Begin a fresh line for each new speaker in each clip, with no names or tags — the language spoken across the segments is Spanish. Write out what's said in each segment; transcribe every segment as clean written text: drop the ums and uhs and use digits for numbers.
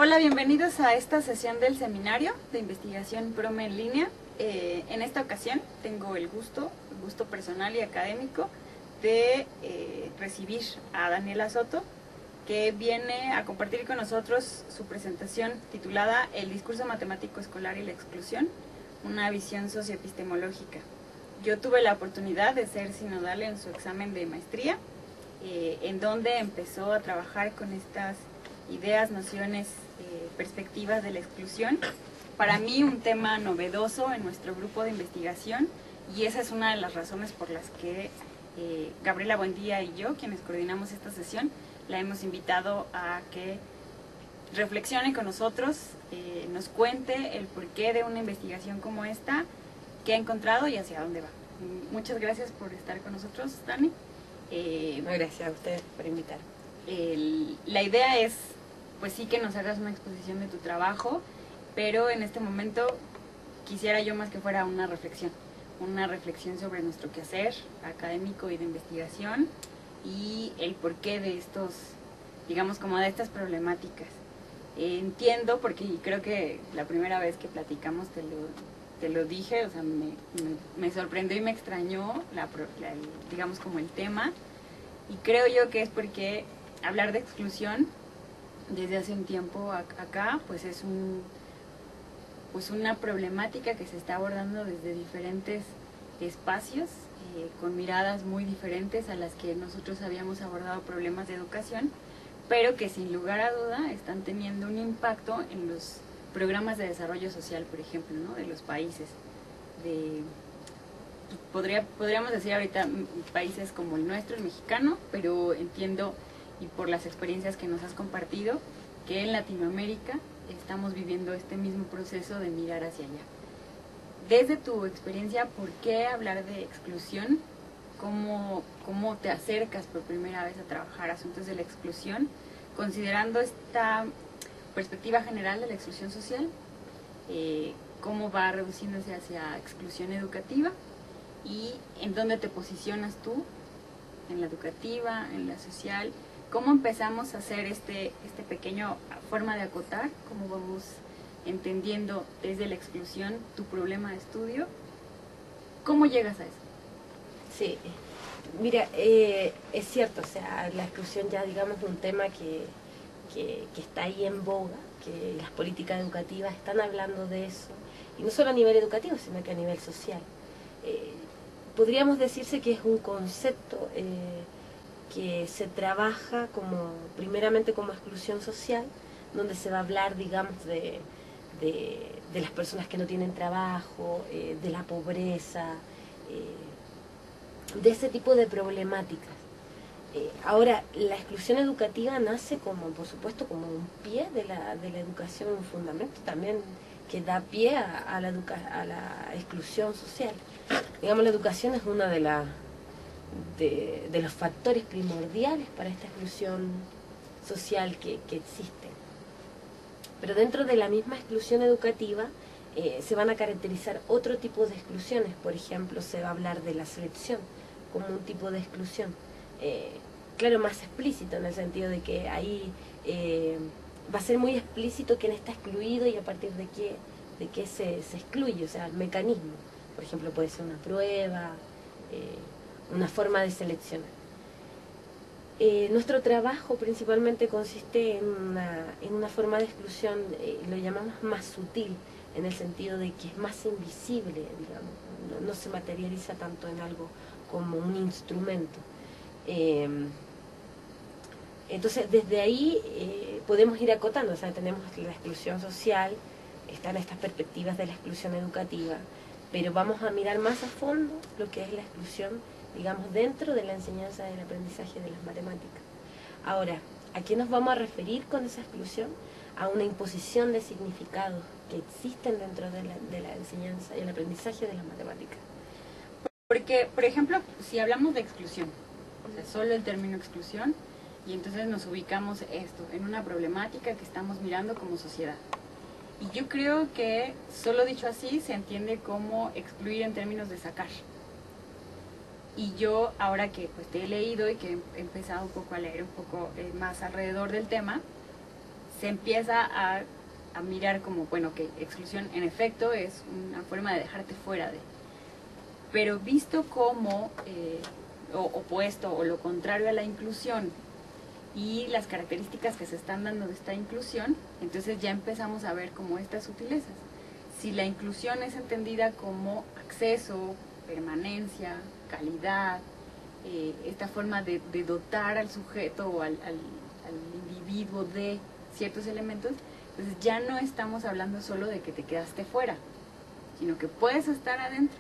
Hola, bienvenidos a esta sesión del seminario de investigación PROME en línea. En esta ocasión tengo el gusto personal y académico de recibir a Daniela Soto, que viene a compartir con nosotros su presentación titulada El discurso matemático escolar y la exclusión, una visión socioepistemológica. Yo tuve la oportunidad de ser sinodal en su examen de maestría, en donde empezó a trabajar con estas ideas, nociones, perspectivas de la exclusión. Para mí un tema novedoso en nuestro grupo de investigación, y esa es una de las razones por las que Gabriela Buendía y yo, quienes coordinamos esta sesión, la hemos invitado a que reflexione con nosotros, nos cuente el porqué de una investigación como esta, qué ha encontrado y hacia dónde va. Muchas gracias por estar con nosotros, Dani.
Gracias a ustedes por invitar.
La idea es, pues sí, que nos hagas una exposición de tu trabajo, pero en este momento quisiera yo más que fuera una reflexión sobre nuestro quehacer académico y de investigación y el porqué de estos, digamos, como de estas problemáticas. Entiendo, porque creo que la primera vez que platicamos te lo dije, o sea, me sorprendió y me extrañó, digamos, como el tema, y creo yo que es porque hablar de exclusión desde hace un tiempo acá, pues es una problemática que se está abordando desde diferentes espacios, con miradas muy diferentes a las que nosotros habíamos abordado problemas de educación, pero que sin lugar a duda están teniendo un impacto en los programas de desarrollo social, por ejemplo, ¿no?, de los países. Podríamos decir ahorita países como el nuestro, el mexicano, pero entiendo, y por las experiencias que nos has compartido, que en Latinoamérica estamos viviendo este mismo proceso de mirar hacia allá. Desde tu experiencia, ¿por qué hablar de exclusión? ¿Cómo te acercas por primera vez a trabajar asuntos de la exclusión, considerando esta perspectiva general de la exclusión social? ¿Cómo va reduciéndose hacia exclusión educativa? ¿Y en dónde te posicionas tú? ¿En la educativa, en la social? ¿Cómo empezamos a hacer este pequeño forma de acotar? ¿Cómo vamos entendiendo desde la exclusión tu problema de estudio? ¿Cómo llegas a eso?
Sí, mira, es cierto, o sea, la exclusión ya, digamos, es un tema que está ahí en boga, que las políticas educativas están hablando de eso, y no solo a nivel educativo, sino que a nivel social. Podríamos decirse que es un concepto que se trabaja primeramente como exclusión social, donde se va a hablar, digamos, de las personas que no tienen trabajo, de la pobreza, de ese tipo de problemáticas. Ahora, la exclusión educativa nace por supuesto, como un pie de la educación, un fundamento también que da pie a la exclusión social. Digamos, la educación es una de los factores primordiales para esta exclusión social que existe. Pero dentro de la misma exclusión educativa se van a caracterizar otro tipo de exclusiones. Por ejemplo, se va a hablar de la selección como un tipo de exclusión. Claro, más explícito, en el sentido de que ahí va a ser muy explícito quién está excluido y a partir de qué se excluye, o sea, el mecanismo. Por ejemplo, puede ser una prueba, una forma de seleccionar. Nuestro trabajo principalmente consiste en una forma de exclusión, lo llamamos más sutil, en el sentido de que es más invisible, digamos, no se materializa tanto en algo como un instrumento. Entonces, desde ahí podemos ir acotando, o sea, tenemos la exclusión social, están estas perspectivas de la exclusión educativa, pero vamos a mirar más a fondo lo que es la exclusión, digamos, dentro de la enseñanza y el aprendizaje de las matemáticas. Ahora, ¿a qué nos vamos a referir con esa exclusión? A una imposición de significados que existen dentro de la enseñanza y el aprendizaje de las matemáticas.
Porque, por ejemplo, si hablamos de exclusión, o sea, solo el término exclusión, y entonces nos ubicamos en una problemática que estamos mirando como sociedad. Y yo creo que, solo dicho así, se entiende como excluir en términos de sacar. Y yo, ahora que pues te he leído y que he empezado un poco a leer un poco más alrededor del tema, se empieza a mirar como, bueno, que exclusión en efecto es una forma de dejarte fuera de. Pero visto como opuesto o lo contrario a la inclusión y las características que se están dando de esta inclusión, entonces ya empezamos a ver como estas sutilezas. Si la inclusión es entendida como acceso, permanencia, calidad, esta forma de dotar al sujeto o al individuo de ciertos elementos, entonces ya no estamos hablando solo de que te quedaste fuera, sino que puedes estar adentro,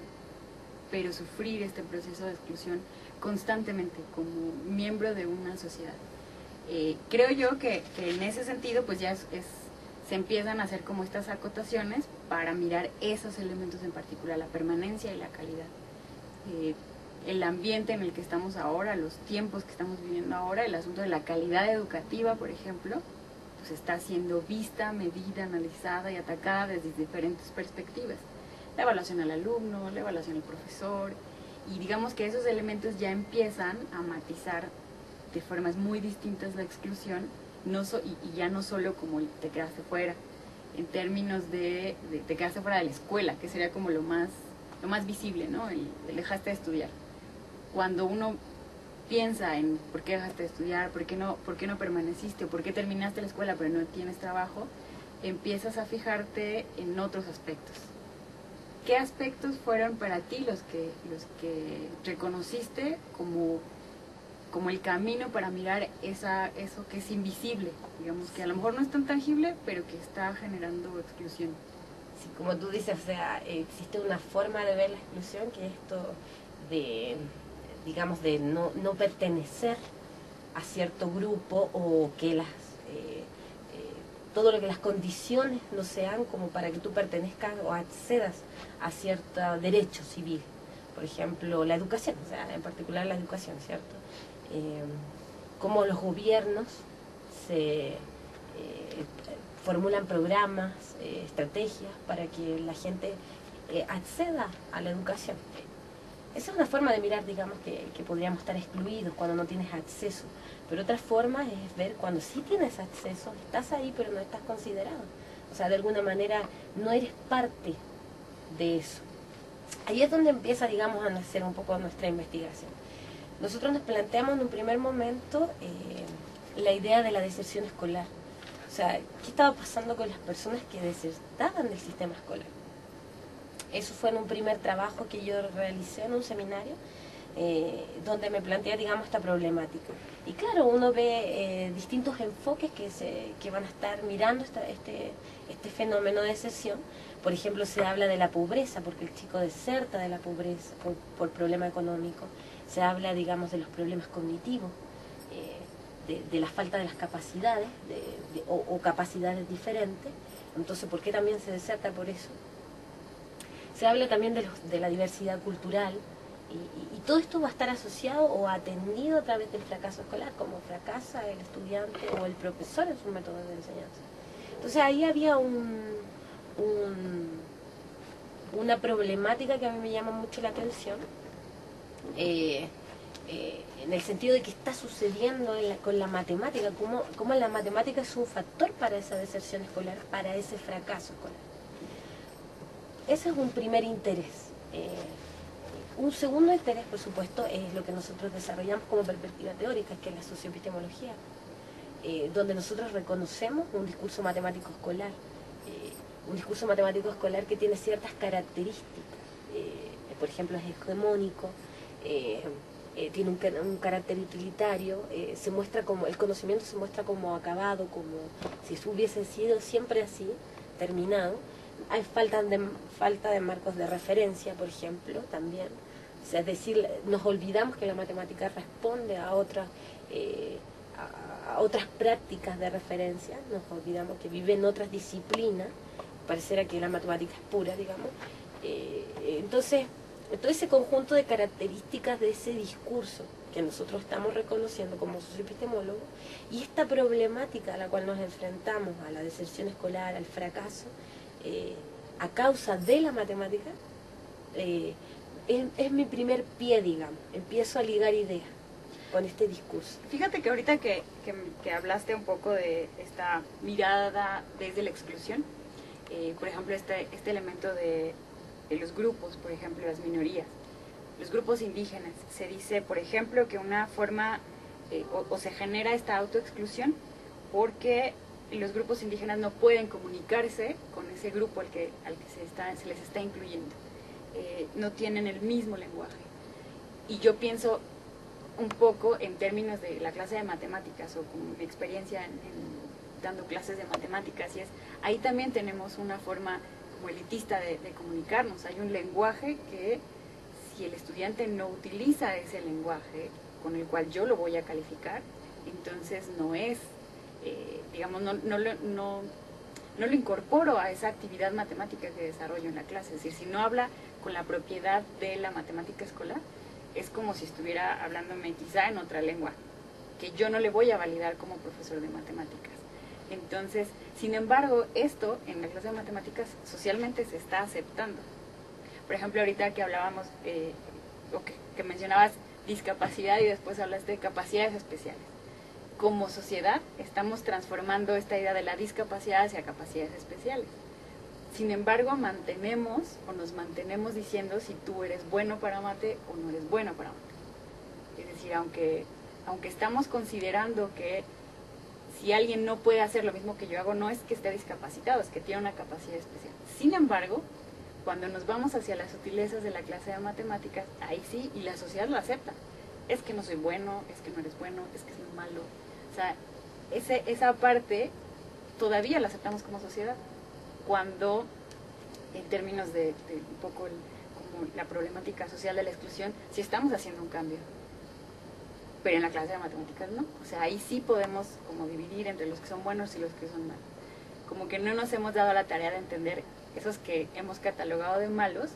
pero sufrir este proceso de exclusión constantemente como miembro de una sociedad. Creo yo que en ese sentido pues ya se empiezan a hacer como estas acotaciones para mirar esos elementos en particular, la permanencia y la calidad. El ambiente en el que estamos ahora, los tiempos que estamos viviendo ahora, el asunto de la calidad educativa, por ejemplo, pues está siendo vista, medida, analizada y atacada desde diferentes perspectivas. La evaluación al alumno, la evaluación al profesor, y digamos que esos elementos ya empiezan a matizar de formas muy distintas la exclusión, y ya no solo como te quedaste fuera, en términos de te quedaste fuera de la escuela, que sería como lo más visible, ¿no? El dejaste de estudiar. Cuando uno piensa en por qué dejaste de estudiar, por qué no permaneciste, o por qué terminaste la escuela pero no tienes trabajo, empiezas a fijarte en otros aspectos. ¿Qué aspectos fueron para ti los que reconociste como el camino para mirar eso que es invisible, digamos, que a lo mejor no es tan tangible, pero que está generando exclusión?
Sí, como tú dices, o sea, existe una forma de ver la exclusión, que es esto de, digamos, de no pertenecer a cierto grupo, o que todo lo que las condiciones no sean como para que tú pertenezcas o accedas a cierto derecho civil. Por ejemplo, la educación, o sea, en particular la educación, ¿cierto? Cómo los gobiernos formulan programas, estrategias para que la gente acceda a la educación. Esa es una forma de mirar, digamos, que podríamos estar excluidos cuando no tienes acceso. Pero otra forma es ver cuando sí tienes acceso, estás ahí pero no estás considerado. O sea, de alguna manera no eres parte de eso. Ahí es donde empieza, digamos, a nacer un poco nuestra investigación. Nosotros nos planteamos en un primer momento la idea de la deserción escolar. O sea, ¿qué estaba pasando con las personas que desertaban del sistema escolar? Eso fue en un primer trabajo que yo realicé en un seminario, donde me planteé, digamos, esta problemática. Y claro, uno ve distintos enfoques que van a estar mirando este fenómeno de deserción. Por ejemplo, se habla de la pobreza, porque el chico deserta de la pobreza por problema económico. Se habla, digamos, de los problemas cognitivos, de la falta de las capacidades, o capacidades diferentes. Entonces, ¿por qué también se deserta por eso? Se habla también de la diversidad cultural, y todo esto va a estar asociado o atendido a través del fracaso escolar, como fracasa el estudiante o el profesor en sus métodos de enseñanza. Entonces ahí había una problemática que a mí me llama mucho la atención, en el sentido de que está sucediendo con la matemática, cómo la matemática es un factor para esa deserción escolar, para ese fracaso escolar. Ese es un primer interés. Un segundo interés, por supuesto, es lo que nosotros desarrollamos como perspectiva teórica, que es la socioepistemología, donde nosotros reconocemos un discurso matemático escolar, que tiene ciertas características. Por ejemplo, es hegemónico, tiene un carácter utilitario, el conocimiento se muestra como acabado, como si eso hubiese sido siempre así, terminado. Hay falta de marcos de referencia, por ejemplo, también. O sea, es decir, nos olvidamos que la matemática responde a otras prácticas de referencia, nos olvidamos que vive en otras disciplinas, pareciera que la matemática es pura, digamos. Entonces, todo ese conjunto de características de ese discurso que nosotros estamos reconociendo como socioepistemólogos, y esta problemática a la cual nos enfrentamos, a la deserción escolar, al fracaso, a causa de la matemática, es mi primer pie, digamos. Empiezo a ligar ideas. con este discurso.
Fíjate que ahorita que hablaste un poco de esta mirada desde la exclusión, por ejemplo, este elemento de los grupos, por ejemplo, las minorías, los grupos indígenas, se dice, por ejemplo, que una forma, o se genera esta autoexclusión porque los grupos indígenas no pueden comunicarse con ese grupo al que se les está incluyendo. No tienen el mismo lenguaje. Y yo pienso un poco en términos de la clase de matemáticas o con mi experiencia dando clases de matemáticas, y ahí también tenemos una forma como elitista de comunicarnos. Hay un lenguaje que si el estudiante no utiliza ese lenguaje con el cual yo lo voy a calificar, entonces no es, digamos, no lo incorporo a esa actividad matemática que desarrollo en la clase. Es decir, si no habla con la propiedad de la matemática escolar, es como si estuviera hablándome quizá en otra lengua, que yo no le voy a validar como profesor de matemáticas. Entonces, sin embargo, esto en la clase de matemáticas socialmente se está aceptando. Por ejemplo, ahorita que hablábamos, que mencionabas discapacidad y después hablaste de capacidades especiales. Como sociedad estamos transformando esta idea de la discapacidad hacia capacidades especiales. Sin embargo, nos mantenemos diciendo si tú eres bueno para mate o no eres bueno para mate. Es decir, aunque estamos considerando que si alguien no puede hacer lo mismo que yo hago, no es que esté discapacitado, es que tiene una capacidad especial. Sin embargo, cuando nos vamos hacia las sutilezas de la clase de matemáticas, ahí sí, y la sociedad lo acepta. Es que no soy bueno, es que no eres bueno, es que es muy malo. O sea, esa parte todavía la aceptamos como sociedad. Cuando, en términos de un poco como la problemática social de la exclusión, sí estamos haciendo un cambio. Pero en la clase de matemáticas no. O sea, ahí sí podemos como dividir entre los que son buenos y los que son malos. Como que no nos hemos dado la tarea de entender esos que hemos catalogado de malos,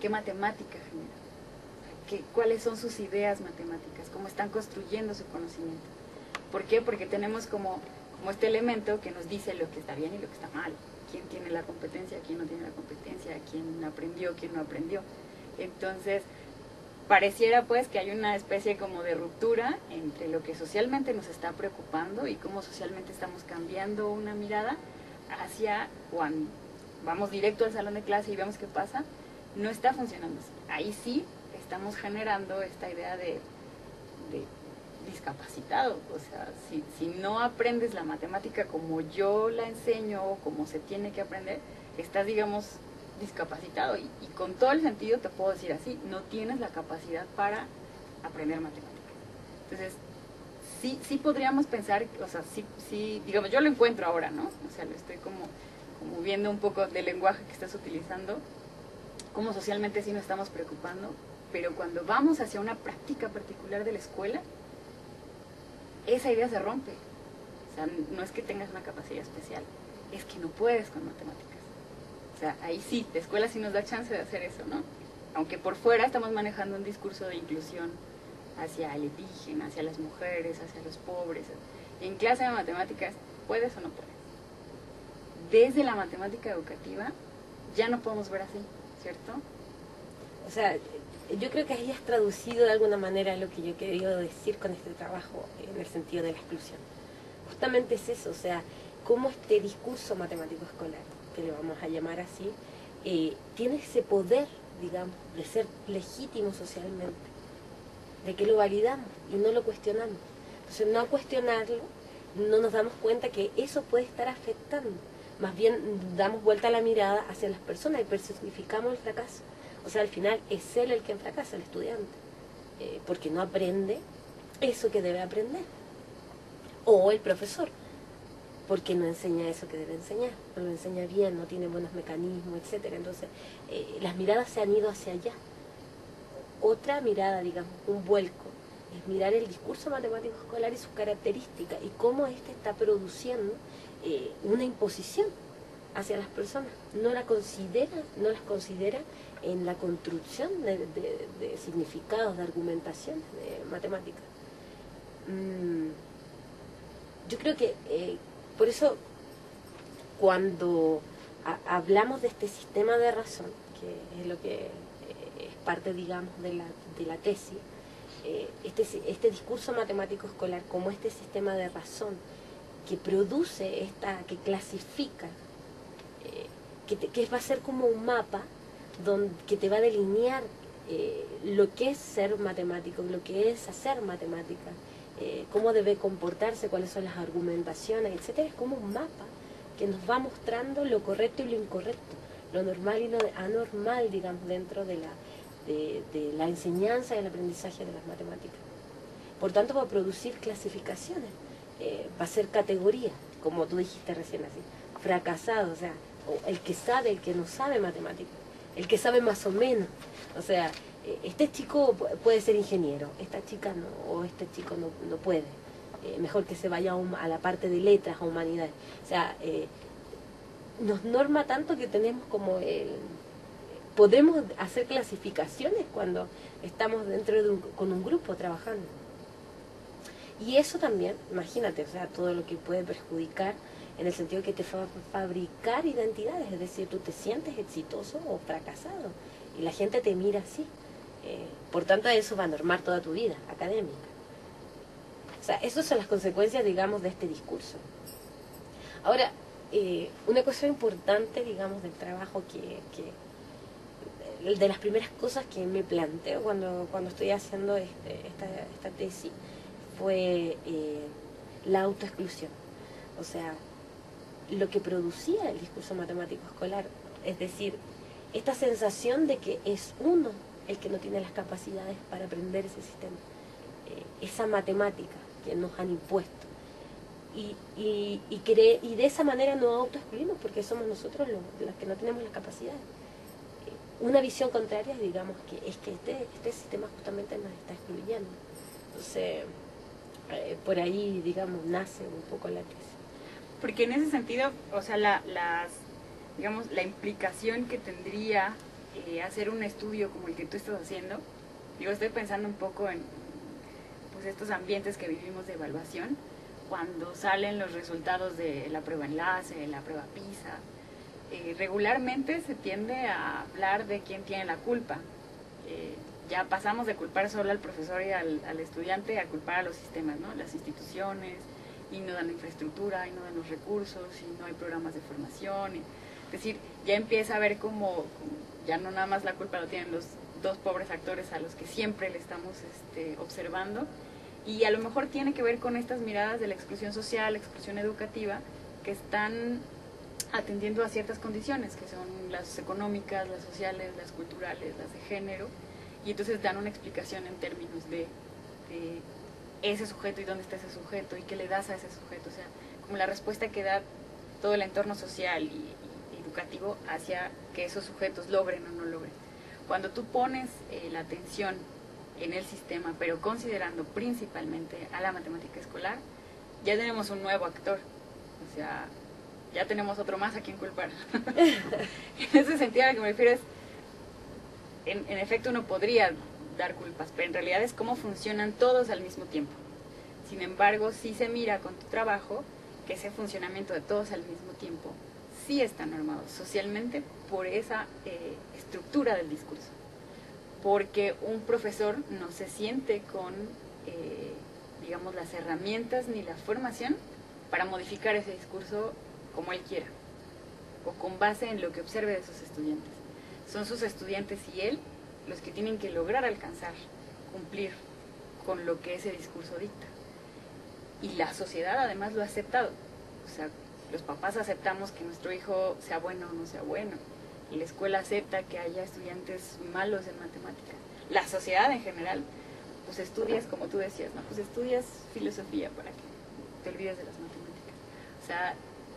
qué matemática genera, cuáles son sus ideas matemáticas, cómo están construyendo su conocimiento. ¿Por qué? Porque tenemos como este elemento que nos dice lo que está bien y lo que está mal. Quién tiene la competencia, quién no tiene la competencia, quién aprendió, quién no aprendió. Entonces, pareciera pues que hay una especie como de ruptura entre lo que socialmente nos está preocupando y cómo socialmente estamos cambiando una mirada hacia cuando vamos directo al salón de clase y vemos qué pasa, no está funcionando así. Ahí sí estamos generando esta idea de discapacitado. O sea, si no aprendes la matemática como yo la enseño o como se tiene que aprender, estás, digamos, discapacitado. Y con todo el sentido te puedo decir así, no tienes la capacidad para aprender matemáticas. Entonces, sí podríamos pensar, o sea, sí, digamos, yo lo encuentro ahora, ¿no? O sea, lo estoy como viendo un poco del lenguaje que estás utilizando, cómo socialmente sí nos estamos preocupando, pero cuando vamos hacia una práctica particular de la escuela, esa idea se rompe. O sea, no es que tengas una capacidad especial, es que no puedes con matemáticas. O sea, ahí sí, la escuela sí nos da chance de hacer eso, ¿no? Aunque por fuera estamos manejando un discurso de inclusión hacia el indígena, hacia las mujeres, hacia los pobres. En clase de matemáticas, ¿puedes o no puedes? Desde la matemática educativa ya no podemos ver así, ¿cierto?
O sea, yo creo que ahí has traducido de alguna manera lo que yo he querido decir con este trabajo en el sentido de la exclusión. Justamente es eso, o sea, cómo este discurso matemático escolar, que le vamos a llamar así, tiene ese poder, digamos, de ser legítimo socialmente, de que lo validamos y no lo cuestionamos. Entonces, no cuestionarlo, no nos damos cuenta que eso puede estar afectando. Más bien damos vuelta la mirada hacia las personas y personificamos el fracaso. O sea, al final es él el que fracasa, el estudiante, porque no aprende eso que debe aprender. O el profesor, porque no enseña eso que debe enseñar, no lo enseña bien, no tiene buenos mecanismos, etcétera. Entonces, las miradas se han ido hacia allá. Otra mirada, digamos, un vuelco, es mirar el discurso matemático escolar y sus características y cómo éste está produciendo una imposición hacia las personas. No las considera en la construcción de significados, de argumentación de matemáticas. Yo creo que por eso cuando hablamos de este sistema de razón, que es lo que es parte, digamos, de la tesis, este discurso matemático escolar como este sistema de razón que produce, que clasifica, que va a ser como un mapa que te va a delinear lo que es ser matemático, lo que es hacer matemática, cómo debe comportarse, cuáles son las argumentaciones, etcétera. Es como un mapa que nos va mostrando lo correcto y lo incorrecto, lo normal y lo anormal, digamos, dentro de la enseñanza y el aprendizaje de las matemáticas. Por tanto, va a producir clasificaciones, va a ser categorías, como tú dijiste recién, así, fracasado, o sea, el que sabe, el que no sabe matemáticas, el que sabe más o menos, o sea, este chico puede ser ingeniero, esta chica no, o este chico no puede, mejor que se vaya a la parte de letras, a humanidades, o sea, nos norma tanto que tenemos como podemos hacer clasificaciones cuando estamos con un grupo trabajando. Y eso también, imagínate, o sea, todo lo que puede perjudicar en el sentido que te va a fabricar identidades, es decir, tú te sientes exitoso o fracasado y la gente te mira así. Por tanto, eso va a normar toda tu vida académica. O sea, esas son las consecuencias, digamos, de este discurso. Ahora, una cosa importante, digamos, del trabajo de las primeras cosas que me planteo cuando estoy haciendo esta tesis fue la autoexclusión. O sea, lo que producía el discurso matemático escolar, es decir, esta sensación de que es uno el que no tiene las capacidades para aprender ese sistema, esa matemática que nos han impuesto. Y de esa manera no autoexcluimos porque somos nosotros los que no tenemos las capacidades. Una visión contraria, digamos, que este sistema justamente nos está excluyendo. Entonces, por ahí, digamos, nace un poco la tesis.
Porque en ese sentido, o sea, digamos, la implicación que tendría hacer un estudio como el que tú estás haciendo, digo, estoy pensando un poco en pues estos ambientes que vivimos de evaluación, cuando salen los resultados de la prueba enlace, la prueba PISA, regularmente se tiende a hablar de quién tiene la culpa. Ya pasamos de culpar solo al profesor y al estudiante a culpar a los sistemas, ¿no? Las instituciones, y no dan infraestructura, y no dan los recursos, y no hay programas de formación. Es decir, ya empieza a ver como ya no nada más la culpa lo tienen los dos pobres actores a los que siempre le estamos observando, y a lo mejor tiene que ver con estas miradas de la exclusión social, la exclusión educativa, que están atendiendo a ciertas condiciones, que son las económicas, las sociales, las culturales, las de género, y entonces dan una explicación en términos de ese sujeto y dónde está ese sujeto y qué le das a ese sujeto, o sea, como la respuesta que da todo el entorno social y educativo hacia que esos sujetos logren o no logren. Cuando tú pones la atención en el sistema, pero considerando principalmente a la matemática escolar, ya tenemos un nuevo actor, o sea, ya tenemos otro más a quien culpar. En ese sentido, a lo que me refiero es, en efecto uno podría dar culpas, pero en realidad es cómo funcionan todos al mismo tiempo. Sin embargo, sí se mira con tu trabajo que ese funcionamiento de todos al mismo tiempo sí está normado socialmente por esa estructura del discurso. Porque un profesor no se siente con, digamos, las herramientas ni la formación para modificar ese discurso como él quiera, o con base en lo que observe de sus estudiantes. Son sus estudiantes y él los que tienen que lograr alcanzar, cumplir con lo que ese discurso dicta. Y la sociedad además lo ha aceptado. O sea, los papás aceptamos que nuestro hijo sea bueno o no sea bueno. Y la escuela acepta que haya estudiantes malos en matemáticas. La sociedad en general, pues estudias, como tú decías, ¿no? Pues estudias filosofía para que te olvides de las matemáticas. O sea,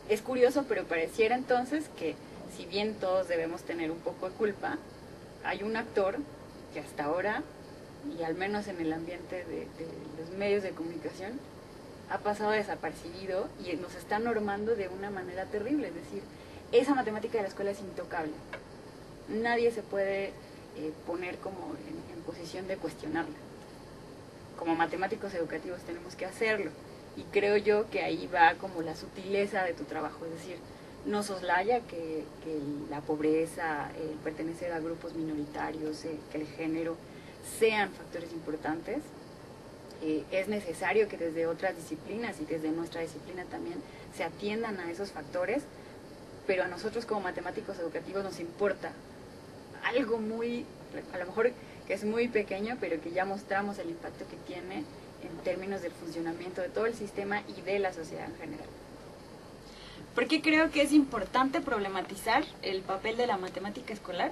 es curioso, pero pareciera entonces que si bien todos debemos tener un poco de culpa, hay un actor que hasta ahora, y al menos en el ambiente de los medios de comunicación, ha pasado desapercibido y nos está normando de una manera terrible. Es decir, esa matemática de la escuela es intocable. Nadie se puede poner como en posición de cuestionarla. Como matemáticos educativos tenemos que hacerlo. Y creo yo que ahí va como la sutileza de tu trabajo. Es decir, no soslaya que la pobreza, el pertenecer a grupos minoritarios, que el género sean factores importantes. Es necesario que desde otras disciplinas y desde nuestra disciplina también se atiendan a esos factores, pero a nosotros como matemáticos educativos nos importa algo muy, a lo mejor que es muy pequeño, pero que ya mostramos el impacto que tiene en términos del funcionamiento de todo el sistema y de la sociedad en general. ¿Por qué creo que es importante problematizar el papel de la matemática escolar?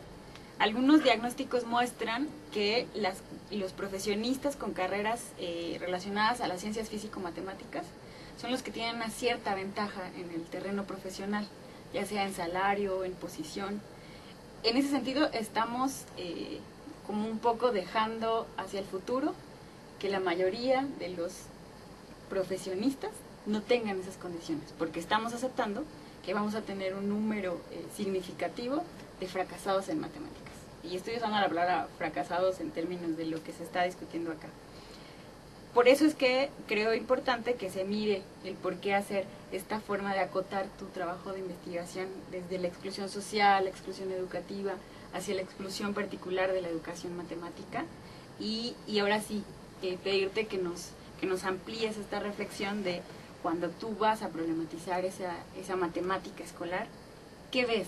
Algunos diagnósticos muestran que los profesionistas con carreras relacionadas a las ciencias físico-matemáticas son los que tienen una cierta ventaja en el terreno profesional, ya sea en salario, en posición. En ese sentido estamos como un poco dejando hacia el futuro que la mayoría de los profesionistas no tengan esas condiciones, porque estamos aceptando que vamos a tener un número significativo de fracasados en matemáticas. Y estoy usando la palabra fracasados en términos de lo que se está discutiendo acá. Por eso es que creo importante que se mire el por qué hacer esta forma de acotar tu trabajo de investigación desde la exclusión social, la exclusión educativa, hacia la exclusión particular de la educación matemática. Y ahora sí, pedirte que nos amplíes esta reflexión de cuando tú vas a problematizar esa matemática escolar, ¿qué ves?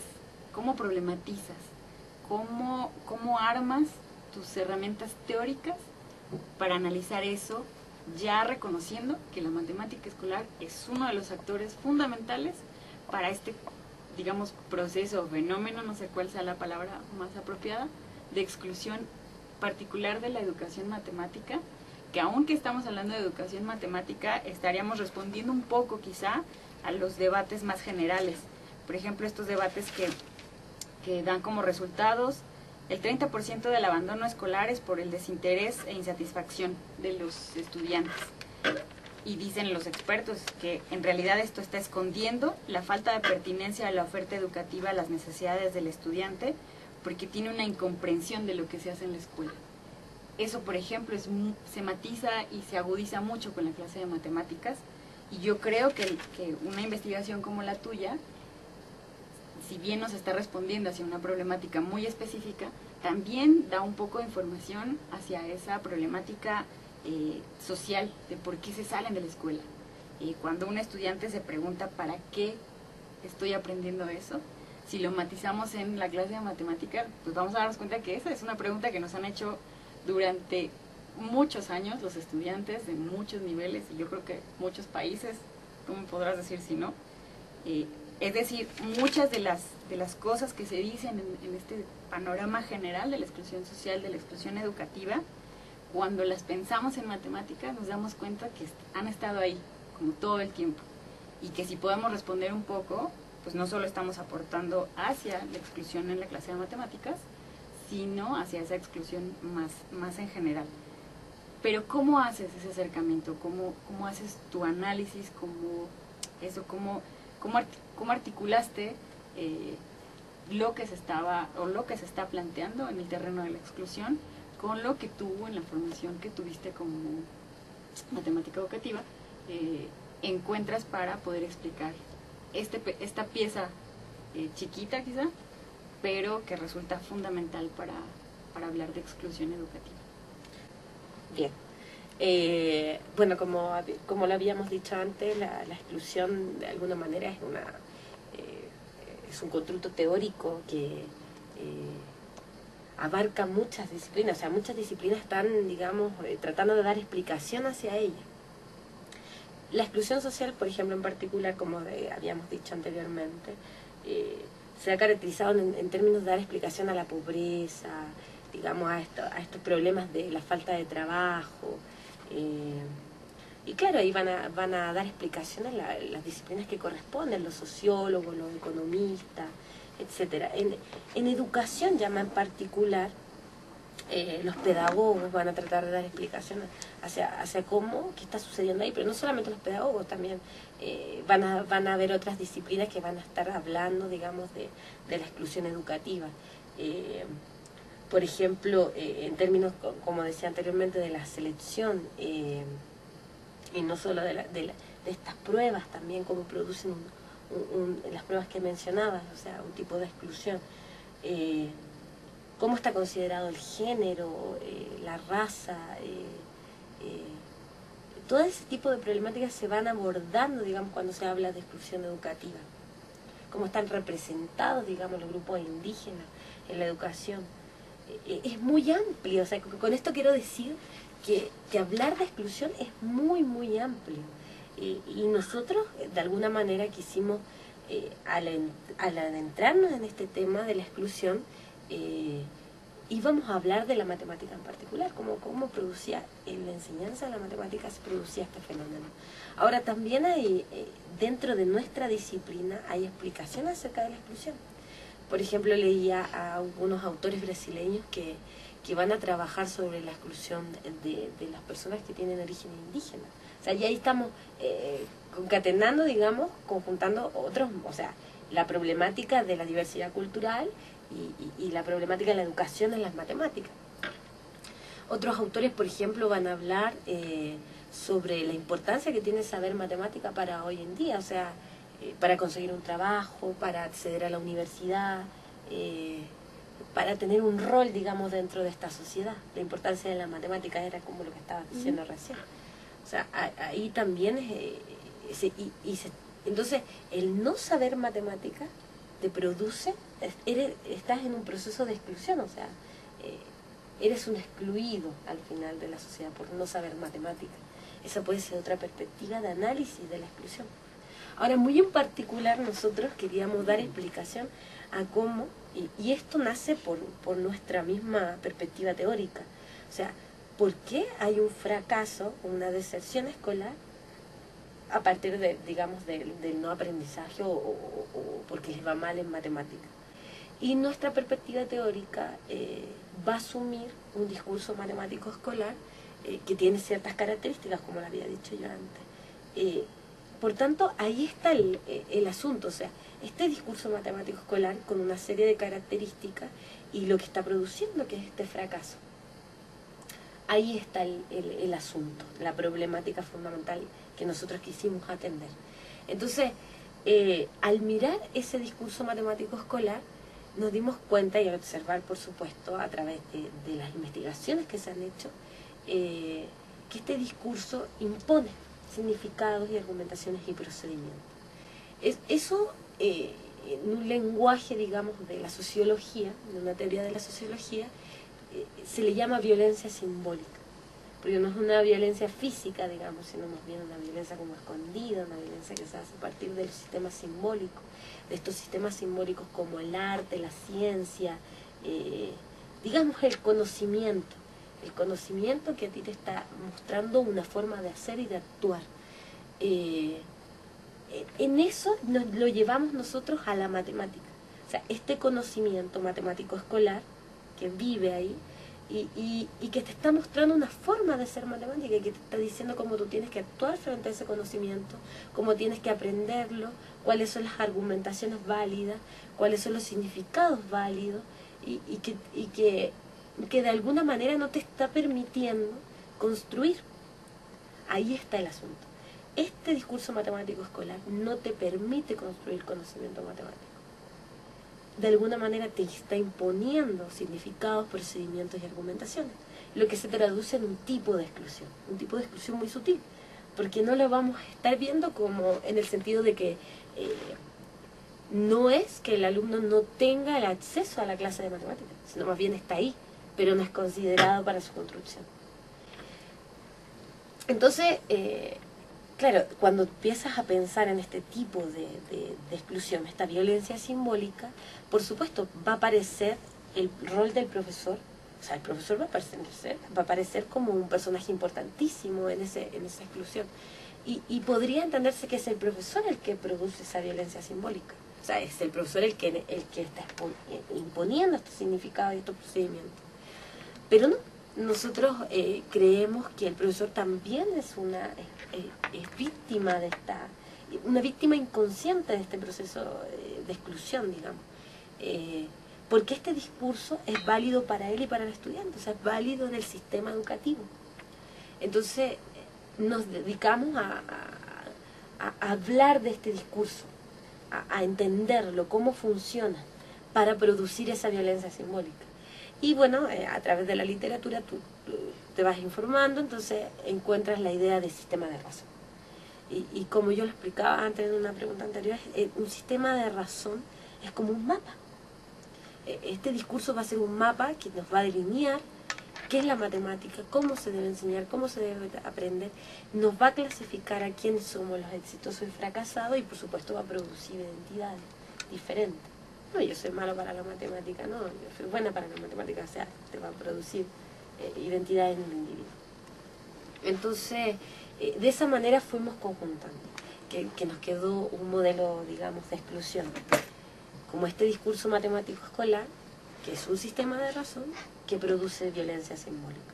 ¿Cómo problematizas? ¿Cómo armas tus herramientas teóricas para analizar eso, ya reconociendo que la matemática escolar es uno de los actores fundamentales para este, digamos, proceso o fenómeno, no sé cuál sea la palabra más apropiada, de exclusión particular de la educación matemática, que aunque estamos hablando de educación matemática, estaríamos respondiendo un poco quizá a los debates más generales. Por ejemplo, estos debates que dan como resultados el 30% del abandono escolar es por el desinterés e insatisfacción de los estudiantes. Y dicen los expertos que en realidad esto está escondiendo la falta de pertinencia de la oferta educativa a las necesidades del estudiante, porque tiene una incomprensión de lo que se hace en la escuela. Eso, por ejemplo, se matiza y se agudiza mucho con la clase de matemáticas, y yo creo que una investigación como la tuya, si bien nos está respondiendo hacia una problemática muy específica, también da un poco de información hacia esa problemática social de por qué se salen de la escuela. Cuando un estudiante se pregunta ¿para qué estoy aprendiendo eso? Si lo matizamos en la clase de matemática, pues vamos a darnos cuenta que esa es una pregunta que nos han hecho durante muchos años los estudiantes de muchos niveles, y yo creo que muchos países, tú me podrás decir si no. Es decir, muchas de las cosas que se dicen en este panorama general de la exclusión social, de la exclusión educativa, cuando las pensamos en matemáticas nos damos cuenta que han estado ahí como todo el tiempo, y que si podemos responder un poco, pues no solo estamos aportando hacia la exclusión en la clase de matemáticas, sino hacia esa exclusión más en general. Pero ¿cómo haces ese acercamiento? ¿Cómo haces tu análisis? ¿Cómo articulaste lo que se está planteando en el terreno de la exclusión con lo que tú, en la formación que tuviste como matemática educativa, encuentras para poder explicar esta pieza chiquita quizá, pero que resulta fundamental para hablar de exclusión educativa?
Bien. Bueno, como lo habíamos dicho antes, la exclusión de alguna manera es un constructo teórico que abarca muchas disciplinas, o sea, muchas disciplinas están, digamos, tratando de dar explicación hacia ella. La exclusión social, por ejemplo, en particular, como habíamos dicho anteriormente, se ha caracterizado en términos de dar explicación a la pobreza, digamos, a estos problemas de la falta de trabajo. Y claro, ahí van a dar explicaciones las disciplinas que corresponden, los sociólogos, los economistas, etcétera. En educación ya más en particular, los pedagogos van a tratar de dar explicaciones hacia qué está sucediendo ahí, pero no solamente los pedagogos, también van a haber otras disciplinas que van a estar hablando, digamos, de la exclusión educativa. Por ejemplo, en términos, como decía anteriormente, de la selección, y no solo de estas pruebas también, como producen las pruebas que mencionabas, o sea, un tipo de exclusión. cómo está considerado el género, la raza, todo ese tipo de problemáticas se van abordando, digamos, cuando se habla de exclusión educativa. Cómo están representados, digamos, los grupos indígenas en la educación. Es muy amplio, o sea, con esto quiero decir que hablar de exclusión es muy, muy amplio. Y nosotros, de alguna manera, quisimos, al adentrarnos en este tema de la exclusión, íbamos a hablar de la matemática en particular, cómo producía, en la enseñanza de la matemática se producía este fenómeno. Ahora, también hay, dentro de nuestra disciplina, hay explicaciones acerca de la exclusión. Por ejemplo, leía a algunos autores brasileños que van a trabajar sobre la exclusión de las personas que tienen origen indígena. O sea, ya ahí estamos concatenando, digamos, conjuntando otros, o sea, la problemática de la diversidad cultural y la problemática de la educación en las matemáticas. Otros autores, por ejemplo, van a hablar sobre la importancia que tiene saber matemática para hoy en día, o sea, para conseguir un trabajo, para acceder a la universidad, para tener un rol, digamos, dentro de esta sociedad. La importancia de la matemática era como lo que estaba diciendo recién. O sea, ahí también entonces, el no saber matemática te produce, estás en un proceso de exclusión, o sea, eres un excluido al final de la sociedad por no saber matemática. Esa puede ser otra perspectiva de análisis de la exclusión. Ahora, muy en particular, nosotros queríamos dar explicación a cómo, y esto nace por nuestra misma perspectiva teórica, o sea, ¿por qué hay un fracaso, una deserción escolar a partir de, digamos, del no aprendizaje o porque les va mal en matemáticas? Y nuestra perspectiva teórica va a asumir un discurso matemático escolar que tiene ciertas características, como lo había dicho yo antes. Por tanto, ahí está el asunto, o sea, este discurso matemático escolar con una serie de características y lo que está produciendo, que es este fracaso. Ahí está el asunto, la problemática fundamental que nosotros quisimos atender. Entonces, al mirar ese discurso matemático escolar, nos dimos cuenta, y al observar, por supuesto, a través de las investigaciones que se han hecho, que este discurso impone significados y argumentaciones y procedimientos. Eso, en un lenguaje, digamos, de la sociología, de una teoría de la sociología, se le llama violencia simbólica, porque no es una violencia física, digamos, sino más bien una violencia como escondida, una violencia que se hace a partir del sistema simbólico, de estos sistemas simbólicos como el arte, la ciencia, digamos el conocimiento que a ti te está mostrando una forma de hacer y de actuar. En eso lo llevamos nosotros a la matemática, o sea, este conocimiento matemático escolar que vive ahí y que te está mostrando una forma de ser matemática y que te está diciendo cómo tú tienes que actuar frente a ese conocimiento, cómo tienes que aprenderlo, cuáles son las argumentaciones válidas, cuáles son los significados válidos y que de alguna manera no te está permitiendo construir. Ahí está el asunto. Este discurso matemático escolar no te permite construir conocimiento matemático. De alguna manera te está imponiendo significados, procedimientos y argumentaciones, lo que se traduce en un tipo de exclusión muy sutil, porque no lo vamos a estar viendo como en el sentido de que no es que el alumno no tenga el acceso a la clase de matemáticas, sino más bien está ahí, pero no es considerado para su construcción. Entonces, claro, cuando empiezas a pensar en este tipo de exclusión, esta violencia simbólica, por supuesto va a aparecer el rol del profesor, o sea, el profesor va a aparecer como un personaje importantísimo en esa exclusión. Y podría entenderse que es el profesor el que produce esa violencia simbólica. O sea, es el profesor el que está imponiendo estos significados y estos procedimientos. Pero no, nosotros creemos que el profesor también es víctima de una víctima inconsciente de este proceso de exclusión, digamos. Porque este discurso es válido para él y para el estudiante, o sea, es válido en el sistema educativo. Entonces, nos dedicamos a hablar de este discurso, a entenderlo, cómo funciona, para producir esa violencia simbólica. Y bueno, a través de la literatura tú te vas informando, entonces encuentras la idea de sistema de razón. Y como yo lo explicaba antes en una pregunta anterior, un sistema de razón es como un mapa. Este discurso va a ser un mapa que nos va a delinear qué es la matemática, cómo se debe enseñar, cómo se debe aprender, nos va a clasificar a quiénes somos los exitosos y fracasados y por supuesto va a producir identidades diferentes. No, yo soy malo para la matemática, no, yo soy buena para la matemática, o sea, te va a producir identidad en un individuo. Entonces, de esa manera fuimos conjuntando, que nos quedó un modelo, digamos, de exclusión, como este discurso matemático escolar, que es un sistema de razón que produce violencia simbólica.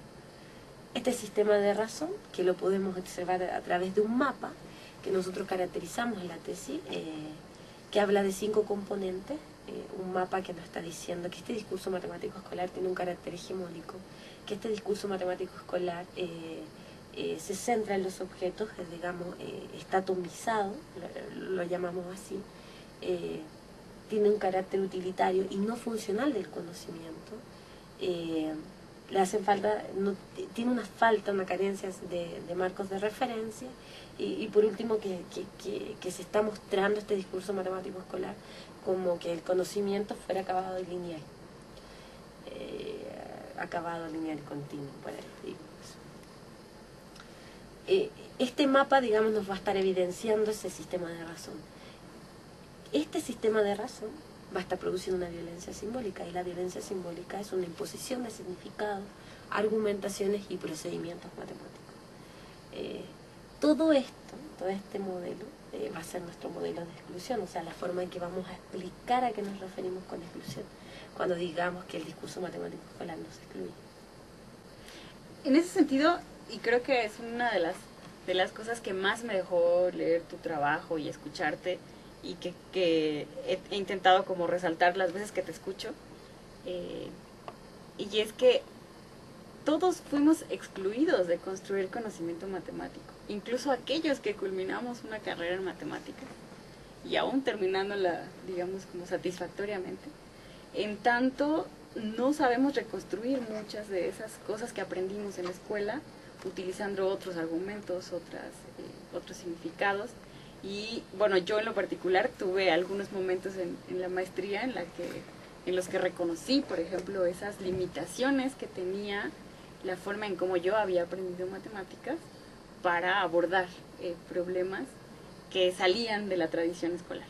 Este sistema de razón, que lo podemos observar a través de un mapa, que nosotros caracterizamos en la tesis, que habla de 5 componentes, un mapa que nos está diciendo que este discurso matemático escolar tiene un carácter hegemónico, que este discurso matemático escolar se centra en los objetos, digamos, está atomizado, lo llamamos así, tiene un carácter utilitario y no funcional del conocimiento, le hacen falta, tiene una carencia de marcos de referencia y por último que se está mostrando este discurso matemático escolar como que el conocimiento fuera acabado y lineal, y continuo, por ahí. Este mapa, digamos, nos va a estar evidenciando ese sistema de razón. Este sistema de razón va a estar produciendo una violencia simbólica, y la violencia simbólica es una imposición de significados, argumentaciones y procedimientos matemáticos. Todo este modelo va a ser nuestro modelo de exclusión, o sea, la forma en que vamos a explicar a qué nos referimos con exclusión, cuando digamos que el discurso matemático escolar nos excluye.
En ese sentido, y creo que es una de las cosas que más me dejó leer tu trabajo y escucharte, y que he intentado como resaltar las veces que te escucho, y es que todos fuimos excluidos de construir conocimiento matemático, incluso aquellos que culminamos una carrera en matemáticas y aún terminándola, digamos, como satisfactoriamente, en tanto no sabemos reconstruir muchas de esas cosas que aprendimos en la escuela utilizando otros argumentos, otros significados. Y bueno, yo en lo particular tuve algunos momentos en la maestría en los que reconocí, por ejemplo, esas limitaciones que tenía la forma en cómo yo había aprendido matemáticas para abordar problemas que salían de la tradición escolar.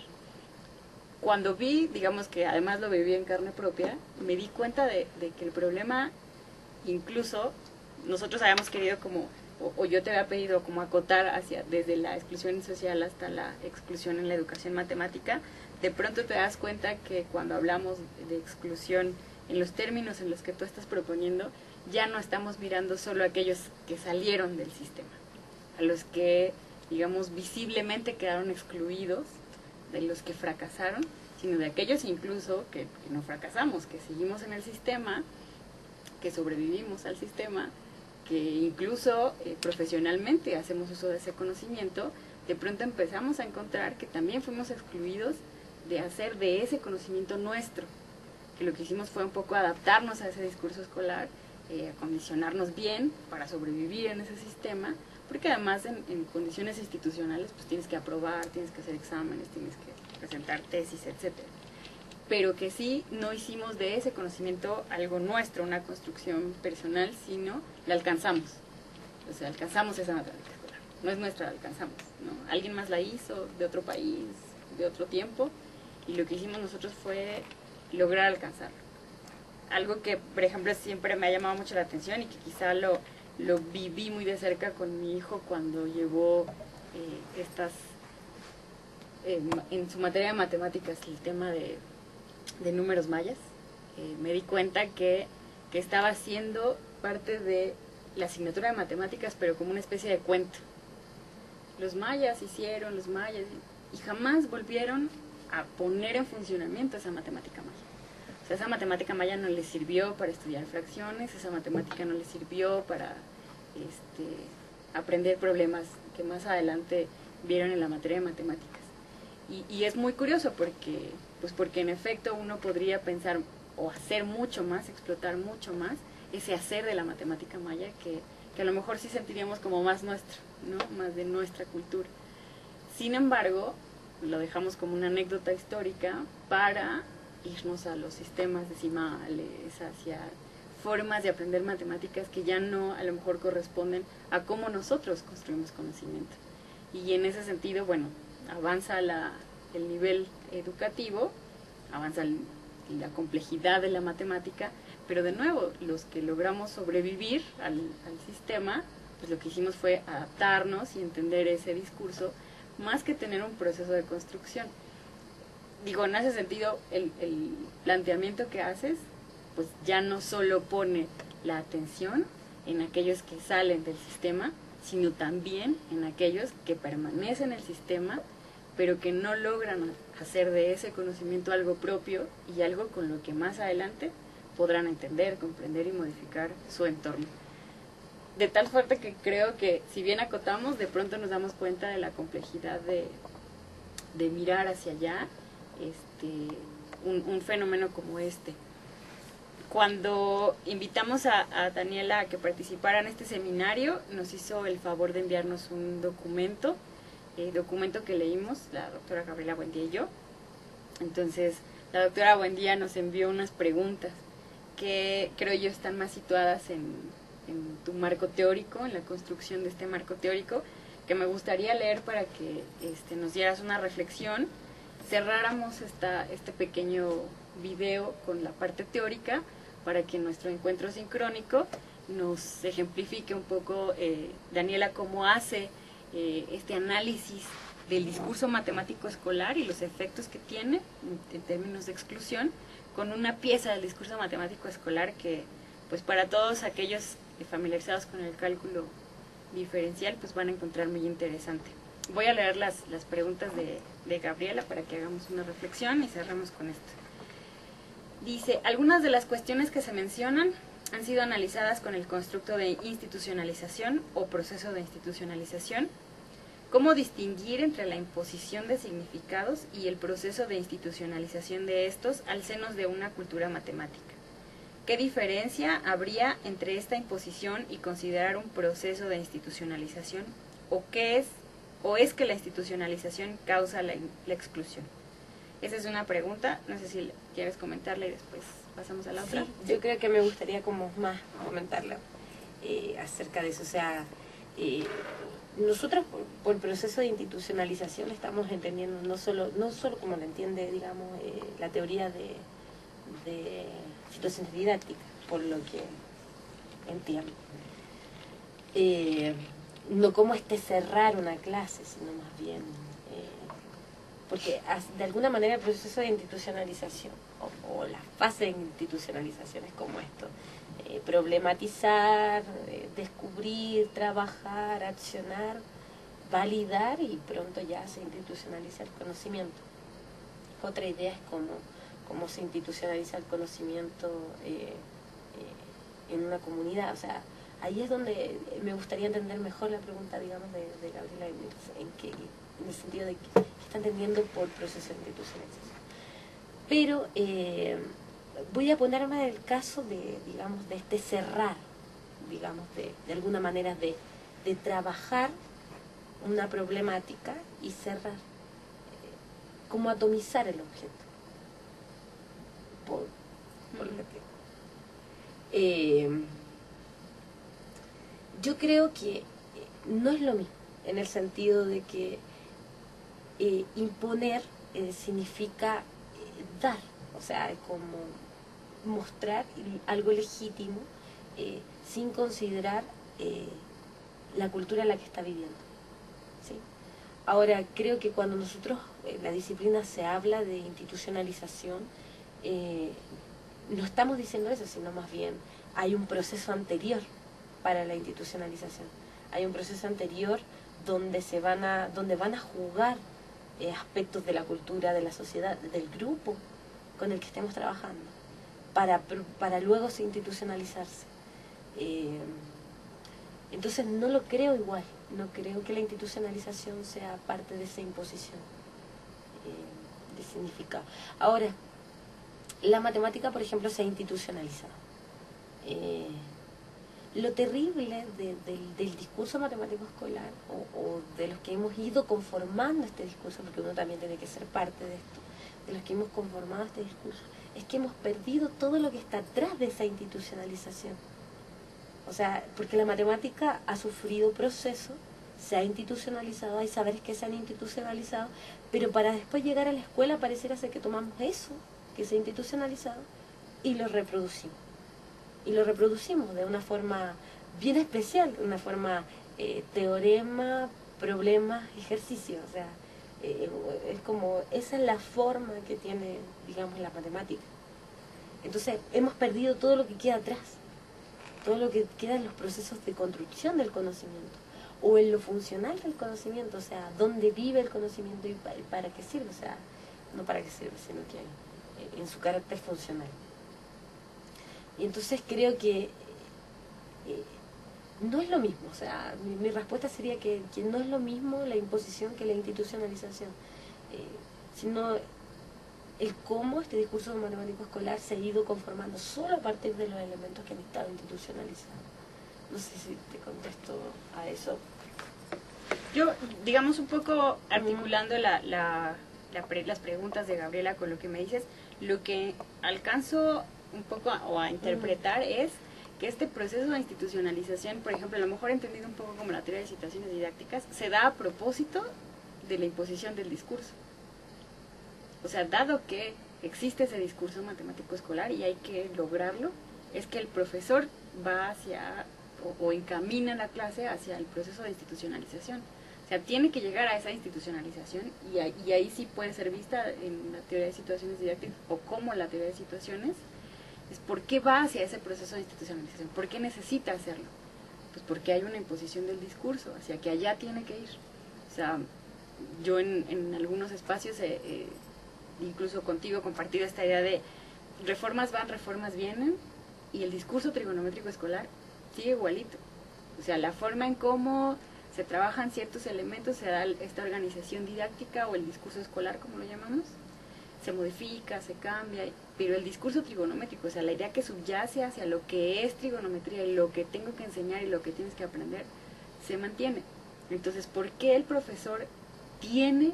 Cuando vi, digamos que además lo viví en carne propia, me di cuenta de que el problema, incluso nosotros habíamos querido como, o yo te había pedido como acotar desde la exclusión social hasta la exclusión en la educación matemática. De pronto te das cuenta que cuando hablamos de exclusión en los términos en los que tú estás proponiendo, ya no estamos mirando solo a aquellos que salieron del sistema, a los que, digamos, visiblemente quedaron excluidos, de los que fracasaron, sino de aquellos incluso que no fracasamos, que seguimos en el sistema, que sobrevivimos al sistema, que incluso profesionalmente hacemos uso de ese conocimiento. De pronto empezamos a encontrar que también fuimos excluidos de hacer de ese conocimiento nuestro, que lo que hicimos fue un poco adaptarnos a ese discurso escolar, acondicionarnos bien para sobrevivir en ese sistema, porque además en condiciones institucionales pues tienes que aprobar, tienes que hacer exámenes, tienes que presentar tesis, etcétera. Pero que sí no hicimos de ese conocimiento algo nuestro, una construcción personal, sino la alcanzamos. O sea, alcanzamos esa matemática escolar. No es nuestra, la alcanzamos, ¿no? Alguien más la hizo, de otro país, de otro tiempo, y lo que hicimos nosotros fue lograr alcanzarlo. Algo que, por ejemplo, siempre me ha llamado mucho la atención y que quizá lo viví muy de cerca con mi hijo cuando llevó en su materia de matemáticas el tema de números mayas. Me di cuenta que estaba haciendo parte de la asignatura de matemáticas, pero como una especie de cuento. Los mayas hicieron, y jamás volvieron a poner en funcionamiento esa matemática maya. O sea, esa matemática maya no les sirvió para estudiar fracciones, esa matemática no les sirvió para aprender problemas que más adelante vieron en la materia de matemáticas. Y es muy curioso porque en efecto uno podría pensar, o hacer mucho más, explotar mucho más ese hacer de la matemática maya que a lo mejor sí sentiríamos como más nuestro, ¿no? Más de nuestra cultura. Sin embargo, lo dejamos como una anécdota histórica para irnos a los sistemas decimales, hacia formas de aprender matemáticas que ya no a lo mejor corresponden a cómo nosotros construimos conocimiento. Y en ese sentido, bueno, avanza el nivel educativo, avanza la complejidad de la matemática, pero de nuevo, los que logramos sobrevivir al sistema, pues lo que hicimos fue adaptarnos y entender ese discurso, más que tener un proceso de construcción. Digo, en ese sentido, el planteamiento que haces, pues ya no solo pone la atención en aquellos que salen del sistema, sino también en aquellos que permanecen en el sistema, pero que no logran hacer de ese conocimiento algo propio y algo con lo que más adelante podrán entender, comprender y modificar su entorno. De tal suerte que creo que si bien acotamos, de pronto nos damos cuenta de la complejidad de mirar hacia allá un fenómeno como este. Cuando invitamos a Daniela a que participara en este seminario, nos hizo el favor de enviarnos un documento que leímos, la doctora Gabriela Buendía y yo. Entonces, la doctora Buendía nos envió unas preguntas que creo yo están más situadas en tu marco teórico, en la construcción de este marco teórico, que me gustaría leer para que nos dieras una reflexión, cerráramos este pequeño video con la parte teórica, para que nuestro encuentro sincrónico nos ejemplifique un poco, Daniela, cómo hace este análisis del discurso matemático escolar y los efectos que tiene en términos de exclusión, con una pieza del discurso matemático escolar que, pues para todos aquellos familiarizados con el cálculo diferencial, pues van a encontrar muy interesante. Voy a leer las preguntas de Gabriela para que hagamos una reflexión y cerramos con esto. Dice, algunas de las cuestiones que se mencionan han sido analizadas con el constructo de institucionalización o proceso de institucionalización. ¿Cómo distinguir entre la imposición de significados y el proceso de institucionalización de estos al seno de una cultura matemática? ¿Qué diferencia habría entre esta imposición y considerar un proceso de institucionalización? ¿O es que la institucionalización causa la exclusión? Esa es una pregunta, no sé si quieres comentarla y después pasamos a la otra.
Sí, yo creo que me gustaría como más comentarla acerca de eso. O sea, nosotros por proceso de institucionalización estamos entendiendo no solo como lo entiende, digamos, la teoría de situaciones didácticas, por lo que entiendo. No como cerrar una clase, sino más bien, porque de alguna manera el proceso de institucionalización o la fase de institucionalización es como esto: problematizar, descubrir, trabajar, accionar, validar y pronto ya se institucionaliza el conocimiento. Otra idea es cómo se institucionaliza el conocimiento en una comunidad. O sea, ahí es donde me gustaría entender mejor la pregunta, digamos, de Gabriela, en el sentido de que está entendiendo por proceso de institucionalización. Pero voy a ponerme el caso de cerrar, digamos, de alguna manera de trabajar una problemática y cerrar, como atomizar el objeto, por lo que yo creo que no es lo mismo, en el sentido de que imponer significa dar, o sea, es como mostrar algo legítimo sin considerar la cultura en la que está viviendo, ¿sí? Ahora, creo que cuando nosotros, en la disciplina se habla de institucionalización, no estamos diciendo eso, sino más bien hay un proceso anterior para la institucionalización. Hay un proceso anterior donde van a jugar aspectos de la cultura, de la sociedad, del grupo con el que estemos trabajando, para luego institucionalizarse. Entonces no lo creo igual, no creo que la institucionalización sea parte de esa imposición de significado. Ahora, la matemática, por ejemplo, se ha institucionalizado. Lo terrible del discurso matemático escolar, o de los que hemos ido conformando este discurso, porque uno también tiene que ser parte de esto, de los que hemos conformado este discurso, es que hemos perdido todo lo que está atrás de esa institucionalización. O sea, porque la matemática ha sufrido procesos, se ha institucionalizado, hay saberes que se han institucionalizado, pero para después llegar a la escuela pareciera ser que tomamos eso que se ha institucionalizado y lo reproducimos. Y lo reproducimos de una forma bien especial, de una forma teorema, problema, ejercicio. O sea, es como, esa es la forma que tiene, digamos, la matemática. Entonces, hemos perdido todo lo que queda atrás, todo lo que queda en los procesos de construcción del conocimiento, o en lo funcional del conocimiento, o sea, dónde vive el conocimiento y para qué sirve, o sea, no para qué sirve, sino que en su carácter funcional. Y entonces creo que no es lo mismo, o sea, mi respuesta sería que no es lo mismo la imposición que la institucionalización, sino el cómo este discurso matemático escolar se ha ido conformando solo a partir de los elementos que han estado institucionalizados. No sé si te contesto a eso.
Yo, digamos, un poco articulando las preguntas de Gabriela con lo que me dices, lo que alcanzo un poco a interpretar es que este proceso de institucionalización, por ejemplo, a lo mejor entendido un poco como la teoría de situaciones didácticas, se da a propósito de la imposición del discurso. O sea, dado que existe ese discurso matemático escolar y hay que lograrlo, es que el profesor va hacia o encamina la clase hacia el proceso de institucionalización. O sea, tiene que llegar a esa institucionalización y ahí sí puede ser vista en la teoría de situaciones didácticas o como la teoría de situaciones, es por qué va hacia ese proceso de institucionalización, por qué necesita hacerlo. Pues porque hay una imposición del discurso, hacia que allá tiene que ir. O sea, yo en algunos espacios, incluso contigo, he compartido esta idea de reformas van, reformas vienen, y el discurso trigonométrico escolar sigue igualito. O sea, la forma en cómo se trabajan ciertos elementos, se da esta organización didáctica o el discurso escolar, como lo llamamos, se modifica, se cambia, pero el discurso trigonométrico, o sea, la idea que subyace hacia lo que es trigonometría y lo que tengo que enseñar y lo que tienes que aprender, se mantiene. Entonces, ¿por qué el profesor tiene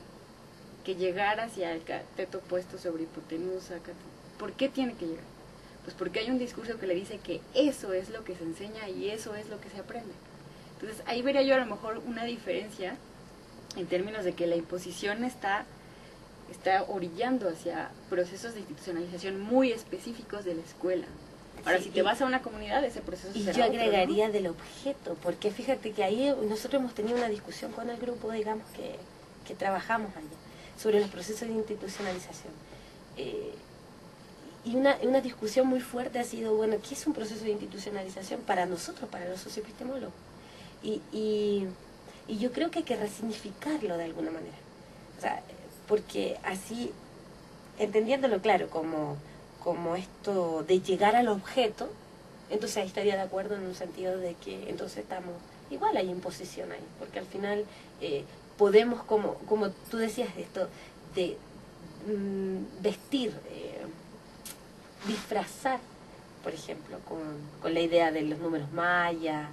que llegar hacia el cateto puesto sobre hipotenusa? ¿Por qué tiene que llegar? Pues porque hay un discurso que le dice que eso es lo que se enseña y eso es lo que se aprende. Entonces, ahí vería yo a lo mejor una diferencia en términos de que la imposición está orillando hacia procesos de institucionalización muy específicos de la escuela. Ahora, sí, si te vas a una comunidad, ese proceso será
yo agregaría
otro, ¿no?
del objeto, porque fíjate que ahí nosotros hemos tenido una discusión con el grupo, digamos, que trabajamos allá, sobre los procesos de institucionalización. Y una discusión muy fuerte ha sido, bueno, ¿qué es un proceso de institucionalización para nosotros, para los socioepistemólogos? Y yo creo que hay que resignificarlo de alguna manera. O sea, porque así, entendiéndolo claro como esto de llegar al objeto, entonces ahí estaría de acuerdo en un sentido de que entonces estamos, igual hay imposición ahí, porque al final podemos, como tú decías, esto de vestir, disfrazar, por ejemplo, con la idea de los números mayas,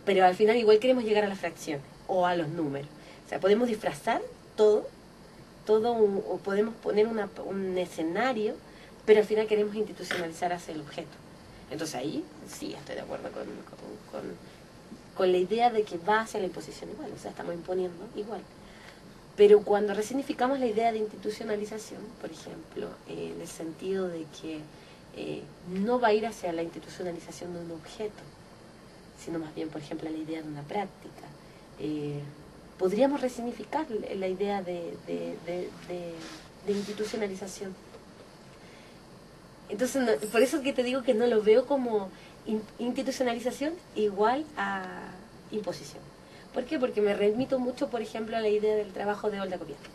pero al final igual queremos llegar a las fracciones o a los números. O sea, podemos disfrazar todo o podemos poner un escenario, pero al final queremos institucionalizar hacia el objeto. Entonces ahí sí estoy de acuerdo con la idea de que va hacia la imposición igual, o sea, estamos imponiendo igual. Pero cuando resignificamos la idea de institucionalización, por ejemplo, en el sentido de que no va a ir hacia la institucionalización de un objeto, sino más bien, por ejemplo, la idea de una práctica, podríamos resignificar la idea de institucionalización. Entonces, por eso que te digo que no lo veo como institucionalización igual a imposición. ¿Por qué? Porque me remito mucho, por ejemplo, a la idea del trabajo de Olga Kobieta.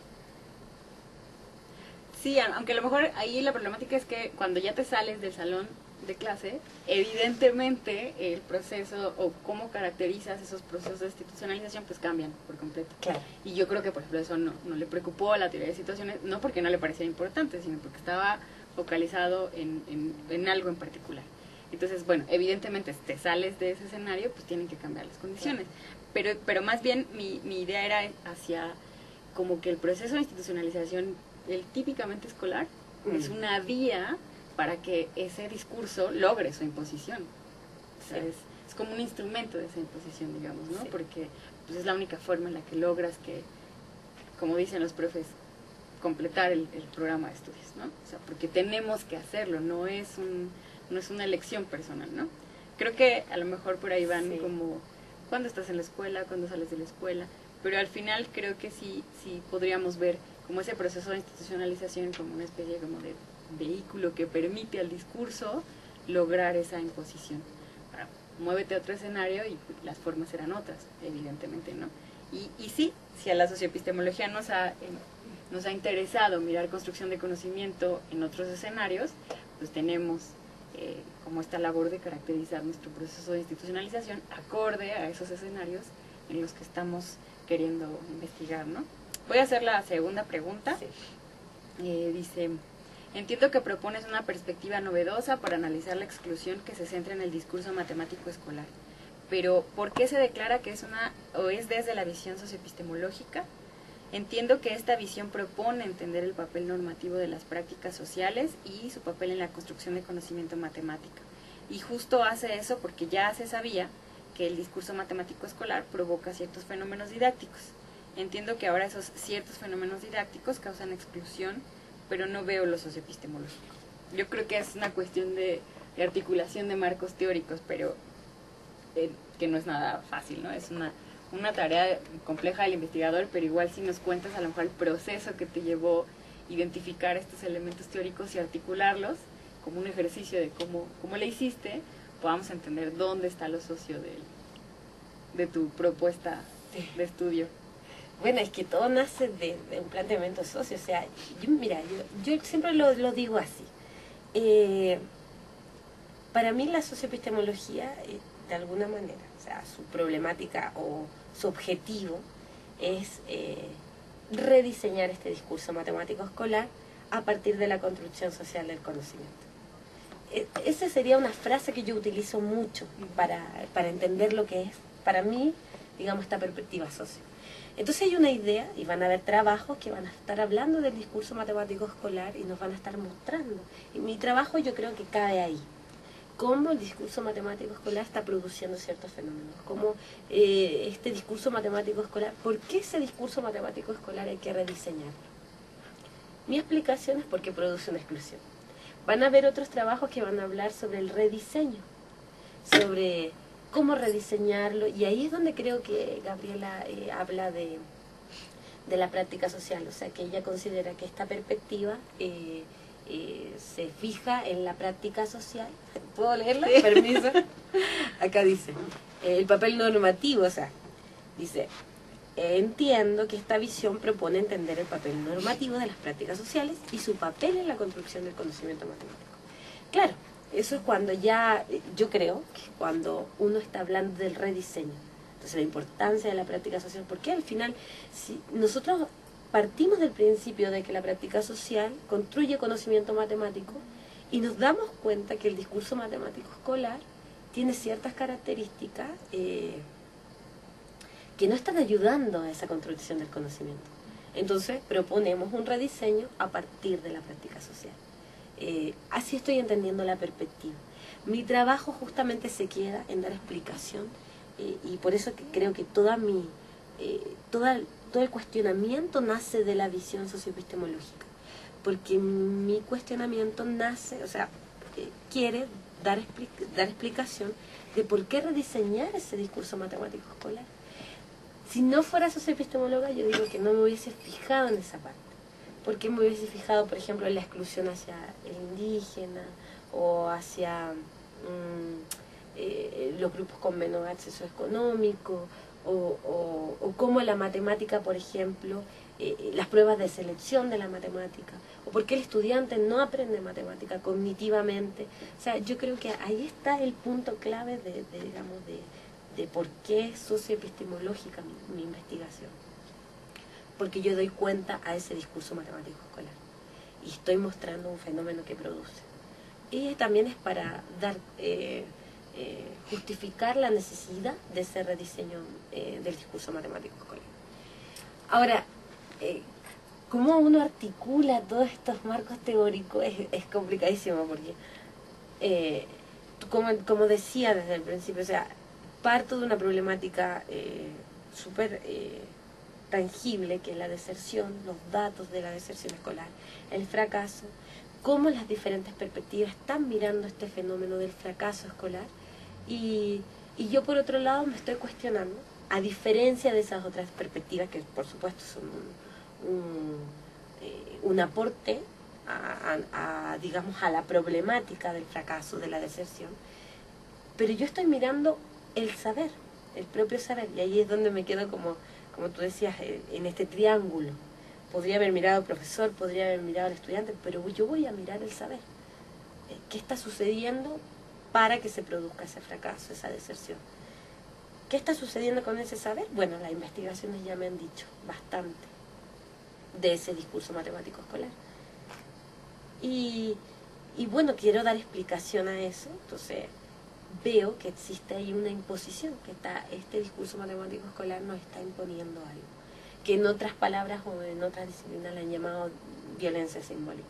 Sí, aunque a lo mejor ahí la problemática es que cuando ya te sales del salón de clase, evidentemente el proceso o cómo caracterizas esos procesos de institucionalización pues cambian por completo.
Claro.
Y yo creo que por ejemplo eso no le preocupó a la teoría de situaciones, no porque no le pareciera importante, sino porque estaba focalizado en algo en particular. Entonces, bueno, evidentemente te sales de ese escenario, pues tienen que cambiar las condiciones. Pero más bien mi idea era hacia como que el proceso de institucionalización, el típicamente escolar, es una vía para que ese discurso logre su imposición. O sea, es como un instrumento de esa imposición, digamos, ¿no? Sí. Porque pues, es la única forma en la que logras que, como dicen los profes, completar el programa de estudios, ¿no? O sea, porque tenemos que hacerlo, no es una elección personal, ¿no? Creo que a lo mejor por ahí van como cuando estás en la escuela, cuando sales de la escuela, pero al final creo que sí podríamos ver como ese proceso de institucionalización como una especie como de vehículo que permite al discurso lograr esa imposición. Ahora, muévete a otro escenario y las formas serán otras, evidentemente, ¿no? Y sí, si a la socioepistemología nos ha interesado mirar construcción de conocimiento en otros escenarios, pues tenemos como esta labor de caracterizar nuestro proceso de institucionalización acorde a esos escenarios en los que estamos queriendo investigar, ¿no? Voy a hacer la segunda pregunta. Sí. Dice, entiendo que propones una perspectiva novedosa para analizar la exclusión que se centra en el discurso matemático escolar, pero ¿por qué se declara que es desde la visión socioepistemológica? Entiendo que esta visión propone entender el papel normativo de las prácticas sociales y su papel en la construcción de conocimiento matemático. Y justo hace eso porque ya se sabía que el discurso matemático escolar provoca ciertos fenómenos didácticos. Entiendo que ahora esos ciertos fenómenos didácticos causan exclusión, pero no veo lo socioepistemológico. Yo creo que es una cuestión de articulación de marcos teóricos, pero que no es nada fácil, ¿no? Es una tarea compleja del investigador, pero igual si nos cuentas a lo mejor el proceso que te llevó a identificar estos elementos teóricos y articularlos como un ejercicio de cómo le hiciste, podamos entender dónde está lo socio de tu propuesta de estudio.
Bueno, es que todo nace de un planteamiento socio, o sea, yo siempre lo digo así. Para mí la socioepistemología, de alguna manera, o sea, su problemática o su objetivo es rediseñar este discurso matemático escolar a partir de la construcción social del conocimiento. Esa sería una frase que yo utilizo mucho para entender lo que es, para mí, digamos, esta perspectiva socio. Entonces hay una idea y van a haber trabajos que van a estar hablando del discurso matemático escolar y nos van a estar mostrando. Y mi trabajo yo creo que cabe ahí. Cómo el discurso matemático escolar está produciendo ciertos fenómenos. Cómo este discurso matemático escolar, ¿por qué ese discurso matemático escolar hay que rediseñarlo? Mi explicación es porque produce una exclusión. Van a haber otros trabajos que van a hablar sobre el rediseño, sobre cómo rediseñarlo, y ahí es donde creo que Gabriela habla de la práctica social, o sea que ella considera que esta perspectiva se fija en la práctica social. ¿Puedo leerla? Sí. Permiso. Acá dice, el papel normativo, o sea, dice, entiendo que esta visión propone entender el papel normativo de las prácticas sociales y su papel en la construcción del conocimiento matemático. Claro, eso es cuando ya, yo creo, que cuando uno está hablando del rediseño. Entonces la importancia de la práctica social, porque al final, si nosotros partimos del principio de que la práctica social construye conocimiento matemático y nos damos cuenta que el discurso matemático escolar tiene ciertas características que no están ayudando a esa construcción del conocimiento. Entonces proponemos un rediseño a partir de la práctica social. Así estoy entendiendo la perspectiva. Mi trabajo justamente se queda en dar explicación y por eso que creo que todo el cuestionamiento nace de la visión socioepistemológica, porque mi cuestionamiento nace, o sea, quiere dar explicación de por qué rediseñar ese discurso matemático escolar. Si no fuera socioepistemóloga, yo digo que no me hubiese fijado en esa parte. ¿Por qué me hubiese fijado, por ejemplo, en la exclusión hacia el indígena o hacia los grupos con menor acceso económico o cómo la matemática, por ejemplo, las pruebas de selección de la matemática, o por qué el estudiante no aprende matemática cognitivamente? O sea, yo creo que ahí está el punto clave de por qué es socioepistemológica mi investigación. Porque yo doy cuenta a ese discurso matemático escolar. y estoy mostrando un fenómeno que produce. Y también es para dar justificar la necesidad de ese rediseño del discurso matemático escolar. Ahora, cómo uno articula todos estos marcos teóricos es complicadísimo, porque como decía desde el principio, o sea, parto de una problemática súper tangible, que es la deserción, los datos de la deserción escolar, el fracaso, cómo las diferentes perspectivas están mirando este fenómeno del fracaso escolar, y yo por otro lado me estoy cuestionando, a diferencia de esas otras perspectivas que por supuesto son un aporte digamos, a la problemática del fracaso, de la deserción, pero yo estoy mirando el saber, el propio saber, y ahí es donde me quedo como tú decías, en este triángulo. Podría haber mirado al profesor, podría haber mirado al estudiante, pero yo voy a mirar el saber. ¿Qué está sucediendo para que se produzca ese fracaso, esa deserción? ¿Qué está sucediendo con ese saber? Bueno, las investigaciones ya me han dicho bastante de ese discurso matemático escolar. Y bueno, quiero dar explicación a eso, entonces veo que existe ahí una imposición, que este discurso matemático escolar nos está imponiendo algo, que en otras palabras o en otras disciplinas le han llamado violencia simbólica.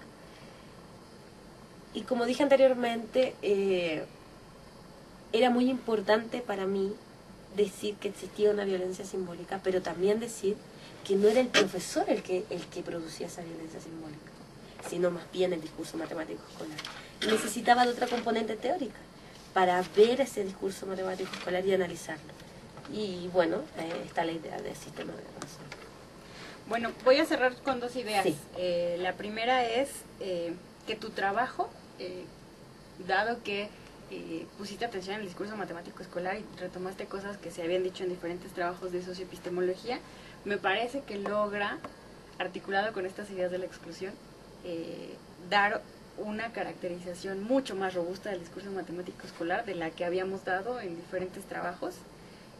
Y como dije anteriormente, era muy importante para mí decir que existía una violencia simbólica, pero también decir que no era el profesor el que producía esa violencia simbólica, sino más bien el discurso matemático escolar. Y necesitaba de otra componente teórica para ver ese discurso matemático escolar y analizarlo. Y bueno, está la idea del sistema de razón.
Bueno, voy a cerrar con dos ideas.
Sí.
La primera es que tu trabajo, dado que pusiste atención en el discurso matemático escolar y retomaste cosas que se habían dicho en diferentes trabajos de socioepistemología, me parece que logra, articulado con estas ideas de la exclusión, dar una caracterización mucho más robusta del discurso matemático escolar de la que habíamos dado en diferentes trabajos.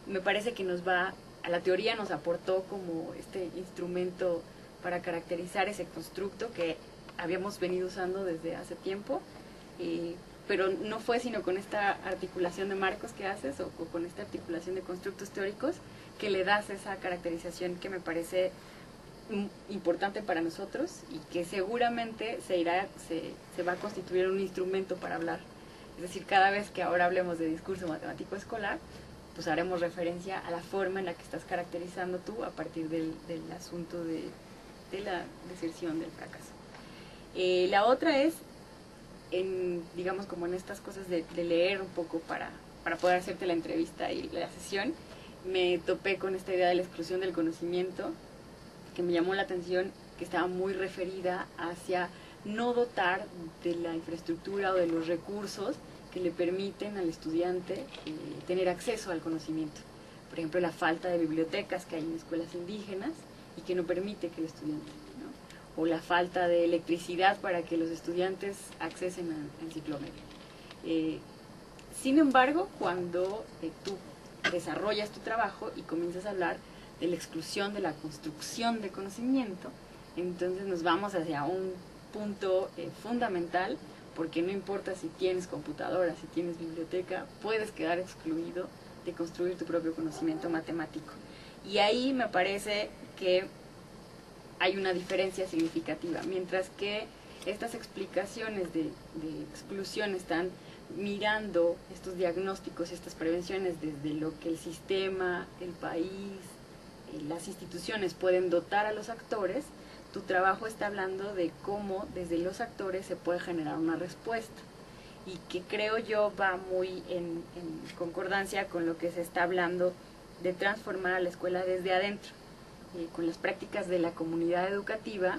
Me parece que a la teoría nos aportó como este instrumento para caracterizar ese constructo que habíamos venido usando desde hace tiempo, pero no fue sino con esta articulación de marcos que haces o con esta articulación de constructos teóricos que le das esa caracterización que me parece importante para nosotros y que seguramente se va a constituir un instrumento para hablar. Es decir, cada vez que ahora hablemos de discurso matemático escolar, pues haremos referencia a la forma en la que estás caracterizando tú a partir del asunto de la deserción, del fracaso. La otra es, digamos, como en estas cosas de leer un poco para poder hacerte la entrevista y la sesión, me topé con esta idea de la exclusión del conocimiento, que me llamó la atención, que estaba muy referida hacia no dotar de la infraestructura o de los recursos que le permiten al estudiante tener acceso al conocimiento. Por ejemplo, la falta de bibliotecas que hay en escuelas indígenas y que no permite que el estudiante, ¿no? O la falta de electricidad para que los estudiantes accesen al ciclo medio. Sin embargo, cuando tú desarrollas tu trabajo y comienzas a hablar de la exclusión de la construcción de conocimiento, entonces nos vamos hacia un punto fundamental, porque no importa si tienes computadora, si tienes biblioteca, puedes quedar excluido de construir tu propio conocimiento matemático. Y ahí me parece que hay una diferencia significativa, mientras que estas explicaciones de exclusión están mirando estos diagnósticos y estas prevenciones desde lo que el sistema, el país, las instituciones pueden dotar a los actores. Tu trabajo está hablando de cómo desde los actores se puede generar una respuesta, y que creo yo va muy en concordancia con lo que se está hablando de transformar a la escuela desde adentro, con las prácticas de la comunidad educativa,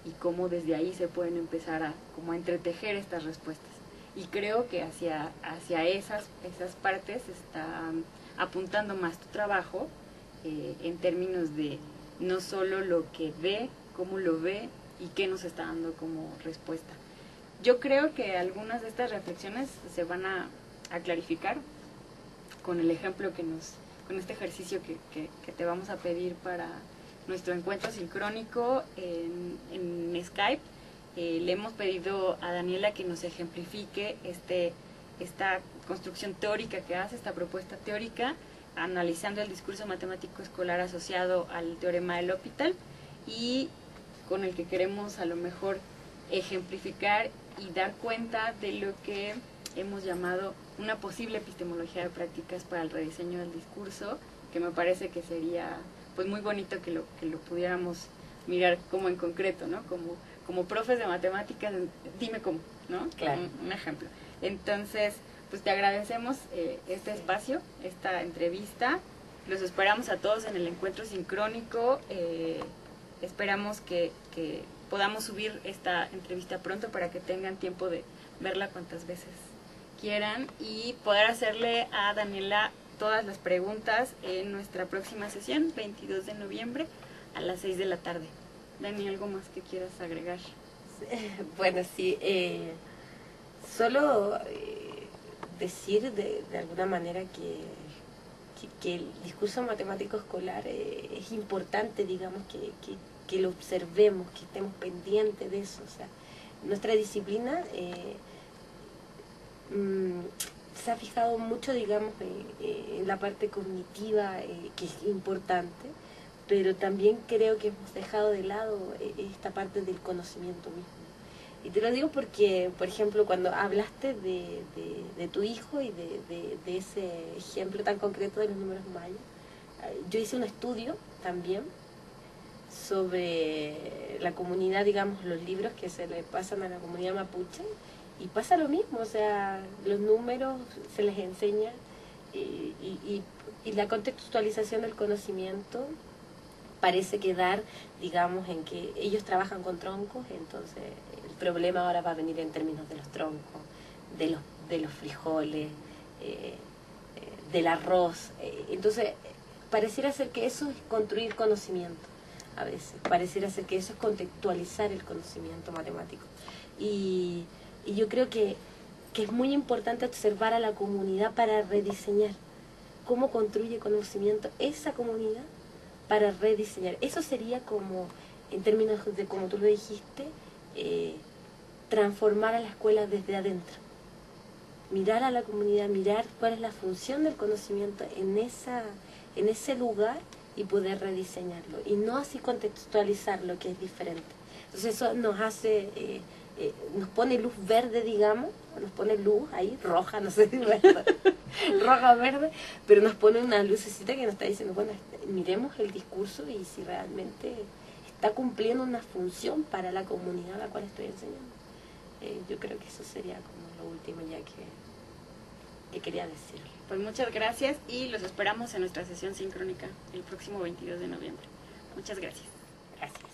y cómo desde ahí se pueden empezar a entretejer estas respuestas. Y creo que hacia esas partes está apuntando más tu trabajo, en términos de no solo lo que ve, cómo lo ve y qué nos está dando como respuesta. Yo creo que algunas de estas reflexiones se van a clarificar con el ejemplo con este ejercicio que te vamos a pedir para nuestro encuentro sincrónico en Skype, le hemos pedido a Daniela que nos ejemplifique esta construcción teórica que hace, esta propuesta teórica, analizando el discurso matemático escolar asociado al teorema de L'Hopital, y con el que queremos a lo mejor ejemplificar y dar cuenta de lo que hemos llamado una posible epistemología de prácticas para el rediseño del discurso, que me parece que sería pues muy bonito que lo pudiéramos mirar como en concreto, ¿no? Como profes de matemáticas, dime cómo, ¿no?
Claro.
Un ejemplo. Entonces, pues te agradecemos este espacio, esta entrevista. Los esperamos a todos en el encuentro sincrónico. Esperamos que podamos subir esta entrevista pronto para que tengan tiempo de verla cuantas veces quieran y poder hacerle a Daniela todas las preguntas en nuestra próxima sesión, 22 de noviembre a las 6 de la tarde. Dani, ¿algo más que quieras agregar?
Bueno, sí, solo decir de alguna manera que el discurso matemático escolar es importante, digamos, que lo observemos, que estemos pendientes de eso. O sea, nuestra disciplina se ha fijado mucho, digamos, en la parte cognitiva, que es importante, pero también creo que hemos dejado de lado esta parte del conocimiento mismo. Y te lo digo porque, por ejemplo, cuando hablaste de tu hijo y de ese ejemplo tan concreto de los números mayas, yo hice un estudio también sobre la comunidad, digamos, los libros que se le pasan a la comunidad mapuche, y pasa lo mismo, o sea, los números se les enseña y la contextualización del conocimiento parece quedar, digamos, en que ellos trabajan con troncos, entonces el problema ahora va a venir en términos de los troncos, de los frijoles, del arroz. Entonces, pareciera ser que eso es construir conocimiento, a veces. Pareciera ser que eso es contextualizar el conocimiento matemático. Y yo creo que es muy importante observar a la comunidad para rediseñar cómo construye conocimiento esa comunidad para rediseñar. Eso sería como, en términos de como tú lo dijiste, transformar a la escuela desde adentro. Mirar a la comunidad, mirar cuál es la función del conocimiento en ese lugar y poder rediseñarlo. Y no así contextualizarlo, que es diferente. Entonces eso nos hace, nos pone luz verde, digamos, nos pone luz ahí, roja, no sé si verde, roja, verde, pero nos pone una lucecita que nos está diciendo, bueno, miremos el discurso y si realmente está cumpliendo una función para la comunidad a la cual estoy enseñando. Yo creo que eso sería como lo último ya que quería decir.
Pues muchas gracias y los esperamos en nuestra sesión sincrónica el próximo 22 de noviembre. Muchas gracias.
Gracias.